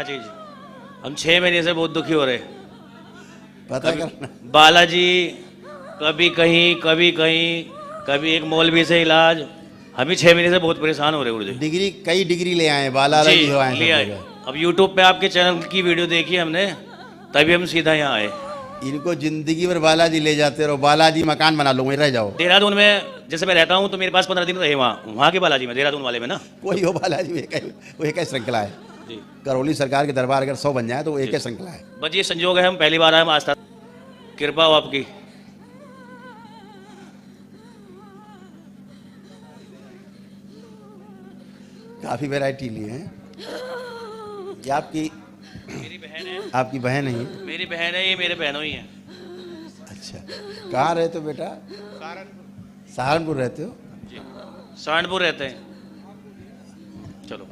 चीज, हम 6 महीने से बहुत दुखी हो रहे। पता करना। बालाजी कभी कहीं कभी कहीं, कभी एक मौलवी से इलाज, हम ही 6 महीने से बहुत परेशान हो रहे गुरु जी। डिग्री, कई डिग्री ले आए, बालाजी जी, हो आए लिया सब है। जगह। अब यूट्यूब पे आपके चैनल की वीडियो देखी हमने, तभी हम सीधा यहाँ आए। इनको जिंदगी भर बालाजी ले जाते रहो, बालाजी मकान बना लो, वहीं रह जाओ। देहरादून में जैसे मैं रहता हूँ तो मेरे पास 15 दिन रहे वहाँ के बालाजी में, देहरादून वाले में ना। कोई हो बालाजी, वो एक ही श्रृंखला है। जी, करौली सरकार के दरबार अगर 100 बन जाए तो वो एक ही श्रृंखला है। बस ये संजोग है, हम पहली बार आए, हम आस्था, कृपा हो आपकी। काफी वैरायटी लिए हैं। ये आपकी मेरी बहन है। आपकी बहन है ये? मेरी बहन है, ये मेरे बहनों ही है। अच्छा, कहाँ रहते हो बेटा? सहारनपुर रहते हो? जी, सहारनपुर रहते हैं। चलो।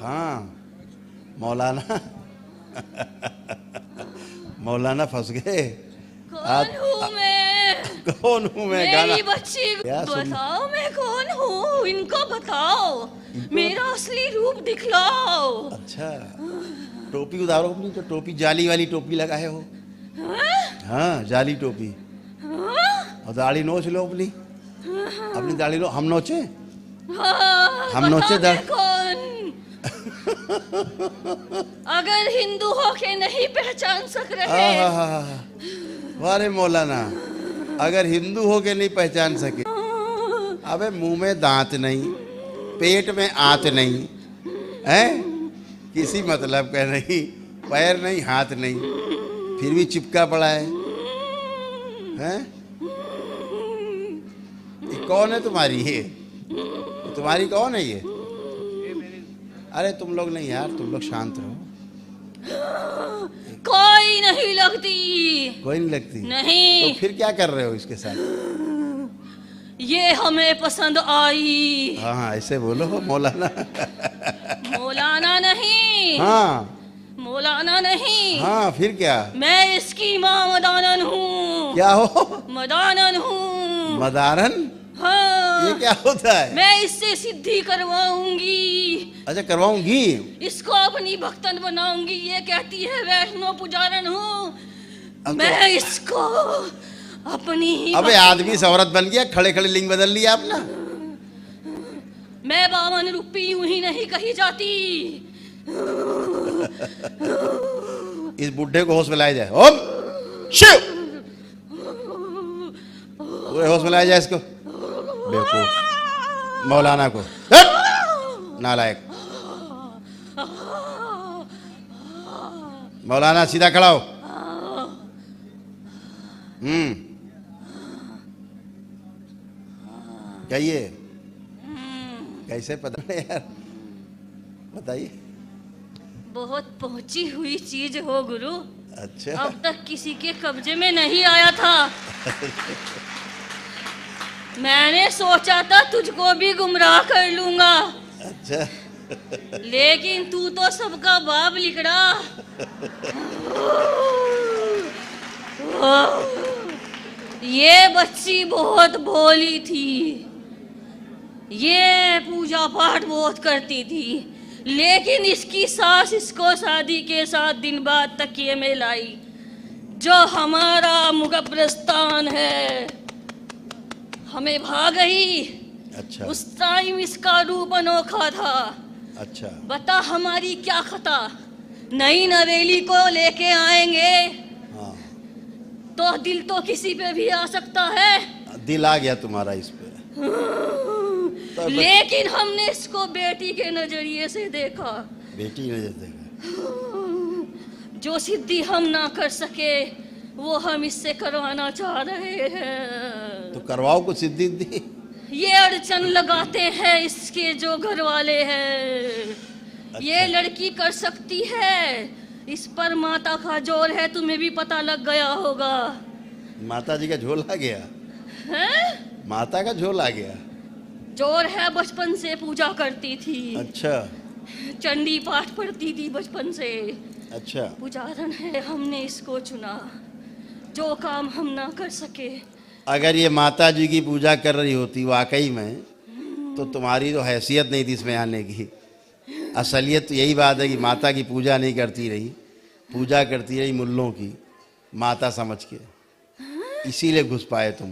हाँ, मौलाना मौलाना फंस गए। कौन हूँ मैं? कौन हूँ मैं? गाना मेरी बच्ची क्या सुन- बताओ मैं कौन हूँ, इनको बताओ, मेरा असली रूप दिखलाओ। अच्छा, टोपी उतारो अपनी, तो टोपी जाली वाली टोपी लगाए हो। हाँ? हाँ, जाली टोपी। हाँ? और दाढ़ी नोच लो अपनी, अपनी दाढ़ी लो। हम नोचे? हाँ, हम नोचे बता दर- मैं कौन? अगर हिंदू हो के नहीं पहचान सक रहे, वारे मौलाना, अगर हिंदू हो के नहीं पहचान सके, अबे मुंह में दांत नहीं, पेट में आंत नहीं है, किसी मतलब का नहीं, पैर नहीं, हाथ नहीं, फिर भी चिपका पड़ा है, हैं? ये कौन है तुम्हारी? ये तुम्हारी कौन है ये? अरे तुम लोग नहीं यार, तुम लोग शांत रहो। कोई नहीं लगती। कोई नहीं लगती? नहीं, तो फिर क्या कर रहे हो इसके साथ? ये हमें पसंद आई। हाँ हाँ, ऐसे बोलो मौलाना। मौलाना नहीं। हाँ मौलाना नहीं। हाँ, फिर क्या? मैं इसकी माँ मदानन हूँ। क्या हो? मदानन हूँ। मदारन? हाँ, ये क्या होता है? मैं इससे सिद्धि करवाऊंगी, अच्छा, करवाऊंगी? इसको अपनी भक्तन बनाऊंगी। ये कहती है वैष्णो पुजारन हूँ, अब मैं इसको अपनी ही अबे आदमी से औरत बन गया, खड़े खड़े लिंग बदल लिया आपने। मैं 52 रूपी यूं ही नहीं कही जाती। इस बुढ़े को होश में लाया जाए। ओम शिव, पूरे होश में लाया जाए इसको। बेवकूफ मौलाना को, नालायक। मौलाना सीधा खड़ा हो। कहिए, कैसे पता नहीं यार, बताइए। बहुत पहुंची हुई चीज हो गुरु, अच्छा, अब तक किसी के कब्जे में नहीं आया था। मैंने सोचा था तुझको भी गुमराह कर लूंगा, अच्छा। लेकिन तू तो सबका बाप लिकड़ा। ये बच्ची बहुत भोली थी, ये पूजा पाठ बहुत करती थी, लेकिन इसकी सास इसको शादी के 7 दिन बाद तकिए में लाई। जो हमारा मुगब्रस्तान है, हमें भाग गई। अच्छा, उस टाइम इसका रूप अनोखा था। अच्छा। बता हमारी क्या खता? नई नवेली को लेके आएंगे हाँ, तो दिल तो किसी पे भी आ सकता है, दिल आ गया तुम्हारा इस पे। तो लेकिन हमने इसको बेटी के नजरिए से देखा। बेटी नजर देगा। जो सिद्धि हम ना कर सके वो हम इससे करवाना चाह रहे हैं। तो करवाओ कुछ सिद्धि दी। ये अड़चन लगाते हैं इसके जो घर वाले हैं। अच्छा। ये लड़की कर सकती है, इस पर माता का जोर है, तुम्हें भी पता लग गया होगा। माता जी का झोल आ गया? हैं? माता का झोल आ गया? जोर है, बचपन से पूजा करती थी। अच्छा, चंडी पाठ पढ़ती थी बचपन से। अच्छा। पुजारन है, हमने इसको चुना। जो काम हम ना कर सके, अगर ये माता जी की पूजा कर रही होती वाकई में, तो तुम्हारी तो हैसियत नहीं थी इसमें आने की। असलियत तो यही बात है कि माता की पूजा नहीं करती रही, पूजा करती रही मुल्लों की, माता समझ के, इसीलिए घुस पाए तुम।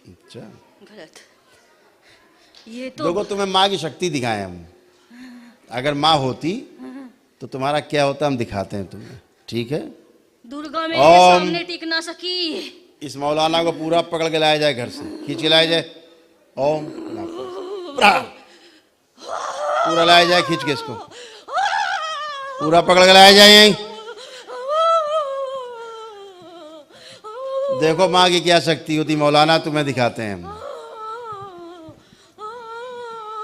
अच्छा गलत। ये तो देखो तुम्हें माँ की शक्ति दिखाएं हम, अगर माँ होती तो तुम्हारा क्या होता हम दिखाते हैं तुम्हें, ठीक है। दुर्गा मेरे ओम। सामने टिक ना सकी। इस मौलाना को पूरा पकड़ के लाया जाए, घर से खींच के लाया जाए। ओम पूरा लाया जाए, खींच के इसको पूरा पकड़ के लाया जाए यहीं। देखो माँ की क्या शक्ति होती मौलाना, तुम्हें दिखाते हैं हम।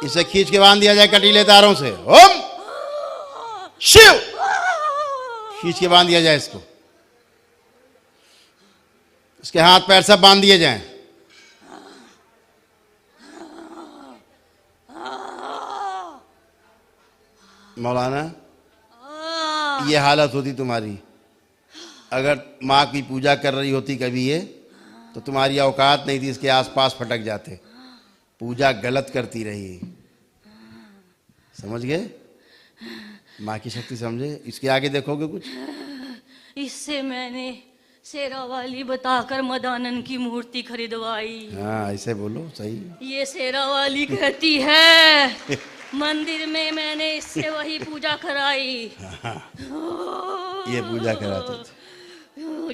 इसे खींच के बांध दिया जाए कटीले तारों से। ओम शिव, खींच के बांध दिया जाए इसको, इसके हाथ पैर सब बांध दिए जाएं। मौलाना ये हालत होती तुम्हारी, अगर माँ की पूजा कर रही होती कभी ये, तो तुम्हारी औकात नहीं थी इसके आसपास फटक जाते। पूजा गलत करती रही, समझ गए? माँ की शक्ति समझे? इसके आगे देखोगे कुछ? इससे मैंने शेरा वाली बताकर मदानन की मूर्ति खरीदवाई। हाँ ऐसे बोलो, सही। ये शेरा वाली कहती है मंदिर में मैंने इससे वही पूजा कराई। ये पूजा कराते थे।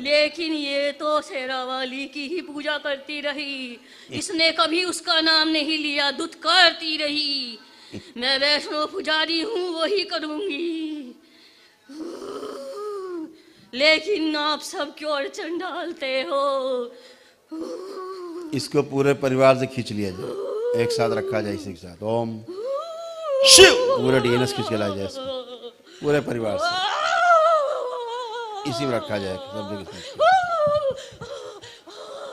लेकिन ये तो शेरा वाली की ही पूजा करती रही, इसने कभी उसका नाम नहीं लिया, दुत्कारती रही। मैं वैष्णो पुजारी हूँ, वही करूँगी। लेकिन आप सब क्यों अड़चन डालते हो? इसको पूरे परिवार से खींच लिया जाए, एक साथ रखा जाए, इसी के साथ। ओम शिव, पूरे डीएनएस खींच के लाया जाए इसको, पूरे परिवार से इसी में रखा जाए, सब जगह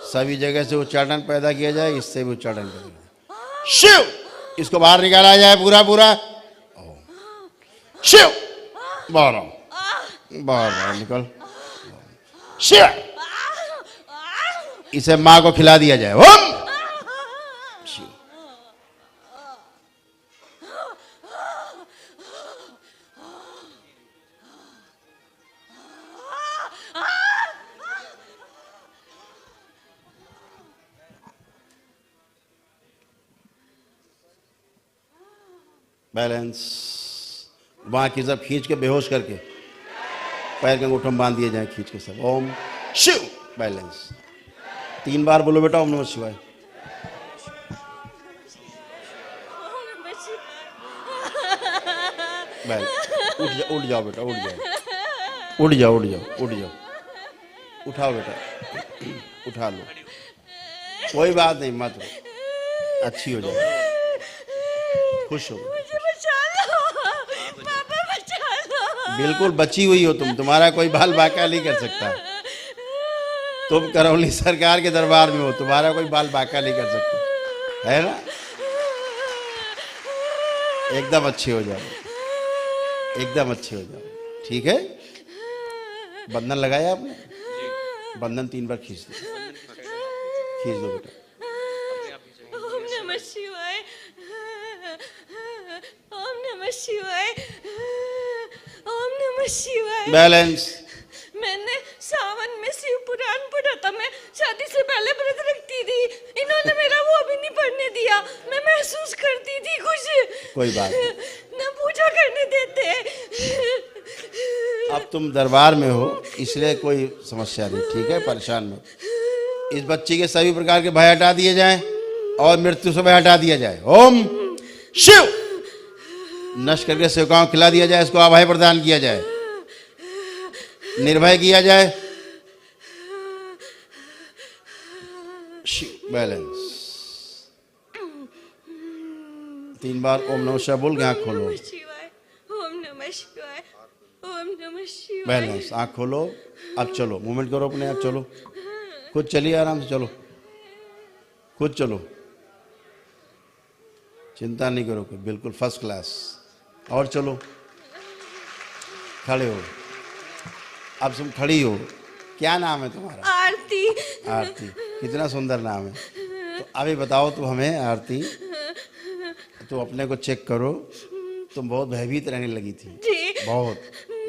सभी जगह से उच्चारण पैदा किया जाए, इससे भी उच्चारण पैदा किया जाए। शिव, इसको बाहर निकाला जाए पूरा पूरा। ओम शिव, बाहर आओ, बाहर बाहर निकल। शिव, इसे माँ को खिला दिया जाए। ओम शिव, बैलेंस। वहां की सब खींच के बेहोश करके पैर के अंगूठों में बांध दिए जाए, खींच के सब। ओम शिव, बैलेंस। 3 बार बोलो बेटा, ओम नमः शिवाय। उठ जाओ बेटा, उठ जाओ, उठ जाओ, उठ जाओ, उठ जाओ, उठाओ बेटा, उठा लो, कोई बात नहीं, मत रो, अच्छी हो जाए, खुश हो। बिल्कुल बची हुई हो तुम, तुम्हारा कोई बाल बाका नहीं कर सकता। तुम करौली सरकार के दरबार में हो, तुम्हारा कोई बाल बाका नहीं कर सकता, है ना? एकदम अच्छे हो जाओ, एकदम अच्छे हो जाओ, ठीक है। बंधन लगाया आपने? बंधन 3 बार खींच दो, खींच दो बेटा। ओम नमः शिवाय, ओम नमः शिवाय, ओम नमः शिवाय। बैलेंस। मैंने सावन में शिव पुराण पढ़ा था, मैं शादी से पहले व्रत रखती थी, इन्होंने मेरा वो भी नहीं पढ़ने दिया। मैं महसूस करती थी कुछ, कोई बात नहीं, न पूजा करने देते। अब तुम दरबार में हो इसलिए कोई समस्या नहीं, ठीक है, परेशान मत। इस बच्ची के सभी प्रकार के भय हटा दिए जाएं और मृत्यु से भय हटा दिया जाए। ओम शिव, नष्ट करके सेवकाओं को खिला दिया जाए, इसको अभय प्रदान किया जाए, निर्भय किया जाए। शिव, बैलेंस। 3 बार ओम नमः शिवाय बोल के आँख खोलो। ओम नमः शिवाय, ओम नमः शिवाय। बैलेंस, आँख खोलो, अब चलो, मूवमेंट करो अपने आप, चलो, खुद चलिए आराम से, चलो, खुद चलो, चिंता नहीं करो, बिल्कुल फर्स्ट क्लास। और चलो, खड़े हो, अब तुम खड़ी हो। क्या नाम है तुम्हारा? आरती। आरती, कितना सुंदर नाम है। तो अभी बताओ तुम हमें, आरती तो अपने को चेक करो, तुम बहुत भयभीत रहने लगी थी, जी बहुत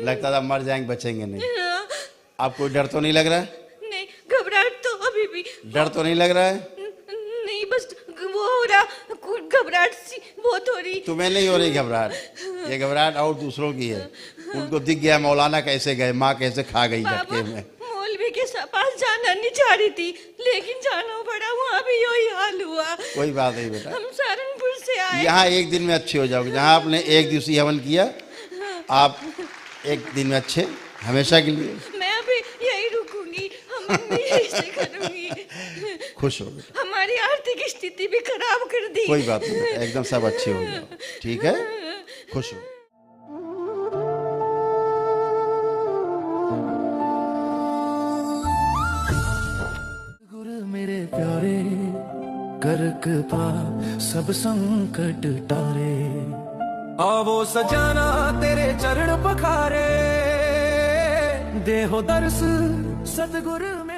लगता था मर जाएंगे बचेंगे नहीं। अब कोई डर तो नहीं लग रहा है? नहीं, घबराहट तो अभी भी डर तो नहीं लग रहा है? नहीं, बस वो हो रहा, घबराहट सी बहुत हो रही। तुम्हें नहीं हो रही घबराहट, ये घबराहट और दूसरों की है। उनको दिख गया मौलाना कैसे गए, माँ कैसे खा गई झटके में। मौलवी के पास जाना नहीं चाह रही थी, लेकिन जाना पड़ा, वहाँ भी यही हाल हुआ। कोई बात नहीं बेटा, हम सहारनपुर से आए। यहाँ एक दिन में अच्छे हो जाओगे। जहाँ आपने एक दिवसीय हवन किया, आप एक दिन में अच्छे हमेशा के लिए। मैं अभी यही रुकूंगी, हम भी यही से करूंगी। खुश हो बेटा, हमारी आर्थिक स्थिति भी खराब कर दी। कोई बात नहीं बेटा, एकदम सब अच्छे हो जाओ, ठीक है, खुश हो। गुरु मेरे प्यारे कर कृपा सब संकट टारे, आवो सजाना तेरे चरण पखारे, देहो दर्श सतगुरु में।